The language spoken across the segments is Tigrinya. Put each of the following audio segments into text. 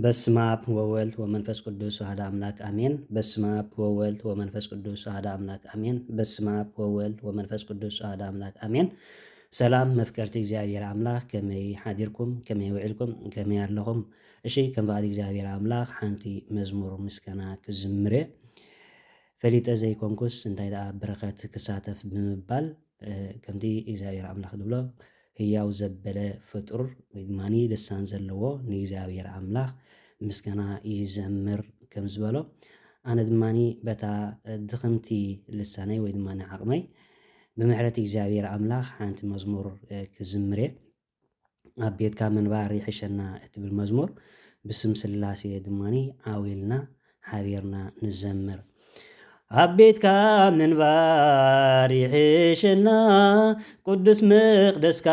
በስመ አብ ወወልድ ወመንፈስ ቅዱስ አሐዱ አምላክ አሜን። በስመ አብ ወወልድ ወመንፈስ ቅዱስ አሐዱ አምላክ አሜን። በስመ አብ ወወልድ ወመንፈስ ቅዱስ አሐዱ አምላክ አሜን። ሰላም መፍቀርቲ እግዚአብሔር አምላክ ከመይ ሓዲርኩም ከመይ ውዒልኩም ከመይ ኣለኹም? እሺ ከም በዓል እግዚአብሔር አምላክ ሓንቲ መዝሙር ምስጋና ክዝምረ ፈሊጠ ዘይኮንኩስ እንታይ ደኣ በረኸት ክሳተፍ ብምባል ከምቲ እግዚአብሔር አምላክ ዝብሎ ህያው ዘበለ ፍጡር ወይ ድማኒ ልሳን ዘለዎ ንእግዚአብሔር አምላክ ምስጋና ይዘምር ከም ዝበሎ ኣነ ድማኒ በታ ድኽምቲ ልሳነይ ወይ ድማኒ ዓቕመይ ብምሕረት እግዚአብሔር አምላክ ሓንቲ መዝሙር ክዝምረ ኣብ ቤትካ ምንባር ይሕሸና እትብል መዝሙር ብስም ስላሴ ድማኒ ዓዊልና ሓቢርና ንዘምር። ኣብ ቤትካ ምንባር ይሕሸና ቅዱስ መቕደስካ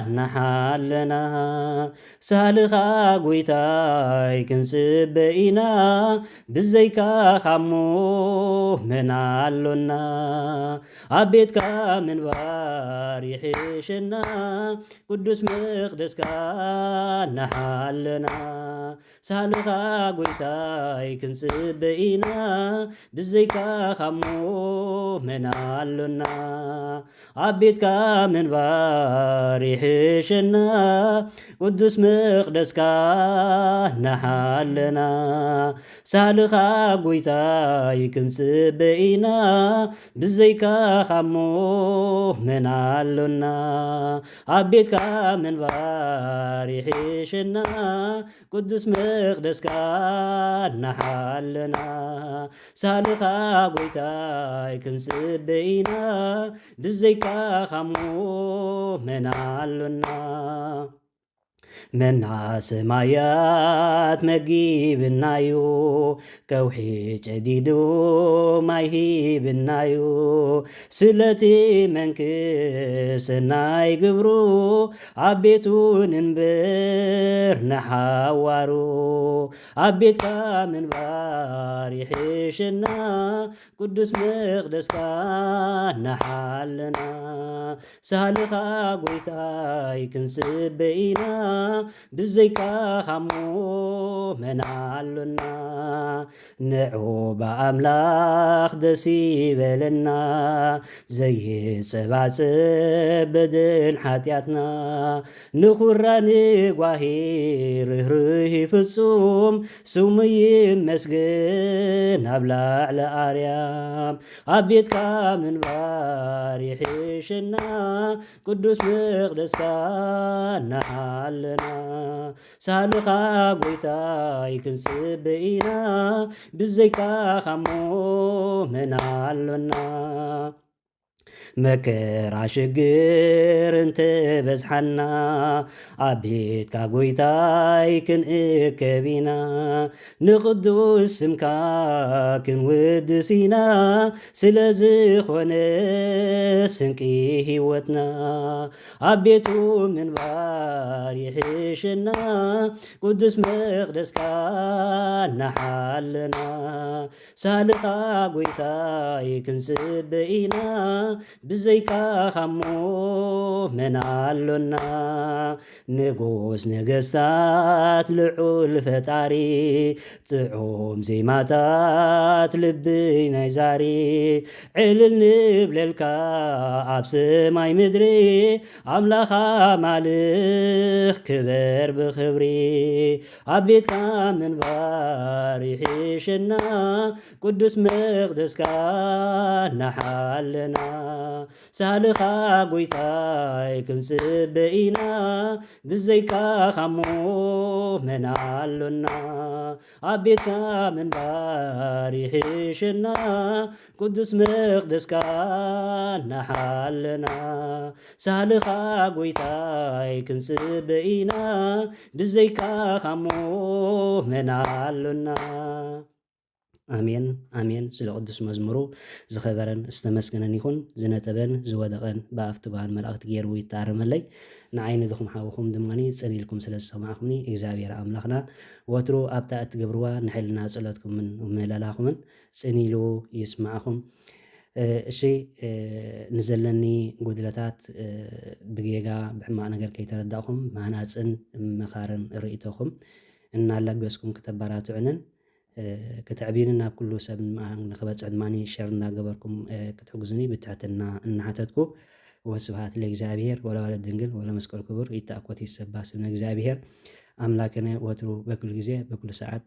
እናሓለና ሳልኻ ጐይታይ ክንጽበ ኢና ብዘይካ ኻሞ መን ኣሎና። ኣብ ቤትካ ምንባር ይሕሸና ቅዱስ መቕደስካ እናሓለና ሳልኻ ጐይታይ ክንጽበ ኢና ብዘይካ ኻሞ መን ኣሎና። ኣብ ቤትካ ምንባር ይሕሸና ቅዱስ መቕደስካ እናሓለና ሳልኻ ጐይታይ ክንጽበ ኢና ብዘይካ ኻሞ መን ኣሎና። ኣብ ቤትካ ምንባር ይሕሸና ቅዱስ መቕደስካ እናሓለና ሳልኻ ጐይታይ ክንጽበ ኢና ብዘይካ ኻሞ መን ኣሎና። መና ሰማያት መጊብናዩ ከውሒ ጨዲዱ ማይ ሂብናዩ ስለቲ መንክስ ናይ ግብሩ ኣብ ቤቱ ንንብር ንሓዋሩ። ኣብ ቤትካ ምንባር ይሕሸና ቅዱስ መቕደስካ እናሓለና ሳልኻ ጐይታይ ክንጽበ ኢና ብዘይካ ኻሞ መን ኣሎና። ንዑ ብኣምላኽ ደስ ይበለና ዘይጸባጽብ በደል ሓጢኣትና ንኹራ ንጓሂ ርህርህ ፍጹም ስሙ ይመስገን ኣብ ላዕሊ ኣርያም። ኣብ ቤትካ ምንባር ይሕሸና ቅዱስ መቕደስካ እናሓለና ሳልኻ ጐይታይ ክንጽበ ኢና ብዘይካ ኻሞ መን ኣሎና። መከራ ሽግር እንተበዝሓና ኣብ ቤትካ ጐይታይ ክንእከብ ኢና ንቕዱስ ስምካ ክንውድስ ኢና ስለ ዝኾነ ስንቂ ህይወትና። ኣብ ቤቱ ምንባር ይሕሸና ቅዱስ መቕደስካ እናሓለና ሳልኻ ጐይታይ ክንጽበ ኢና ብዘይካ ኻሞ መን ኣሎና። ንጉስ ነገስታት ልዑል ፈጣሪ ጥዑም ዜማታት ልብይ ናይ ዛሪ ዕልል ንብለልካ ኣብ ሰማይ ምድሪ ኣምላኻ ማልኽ ክበር ብኽብሪ። ኣብ ቤትካ ምንባር ይሕሸና ቅዱስ መቕደስካ እናሓለና ሳልኻ ጐይታይ ክንጽበ ኢና ብዘይካ ኻሞ መን ኣሎና። ኣብ ቤትካ ምንባር ይሕሸና ቅዱስ መቕደስካ እናሓለና ሳልኻ ጐይታይ ክንጽበ ኢና ብዘይካ ኻሞ መን ኣሎና። ኣሜን ኣሜን። ስለ ቅዱስ መዝሙሩ ዝኸበረን ዝተመስገነን ይኹን። ዝነጠበን ዝወደቐን ብኣፍቲ ጓሃን መላእኽቲ ገይሩ ይተኣርመለይ። ንዓይኒ ድኹም ሓዊኹም ድማኒ ጸኒኢልኩም ስለ ዝሰማዕኹምኒ እግዚኣብሔር ኣምላኽና ወትሩ ኣብታ እትገብርዋ ንሕልና ጸሎትኩምን ምህለላኹምን ጸኒኢሉ ይስማዓኹም። እሺ ንዘለኒ ጉድለታት ብጌጋ ብሕማቕ ነገር ከይተረዳእኹም ማህናፅን መኻርን ርእይቶኹም እናለገስኩም ክተባራትዑንን ክትዕቢንን ናብ ኩሉ ሰብ ንክበፅሕ ድማኒ ሸር እናገበርኩም ክትሕግዙኒ ብትሕትና እናሓተትኩ ወስብሐት ለእግዚአብሔር ወለወላዲቱ ድንግል ወለመስቀሉ ክቡር ይትአኮት ይትሰባ ስምነ እግዚአብሔር አምላክነ ወትሩ በኩሉ ጊዜ በኩሉ ሰዓት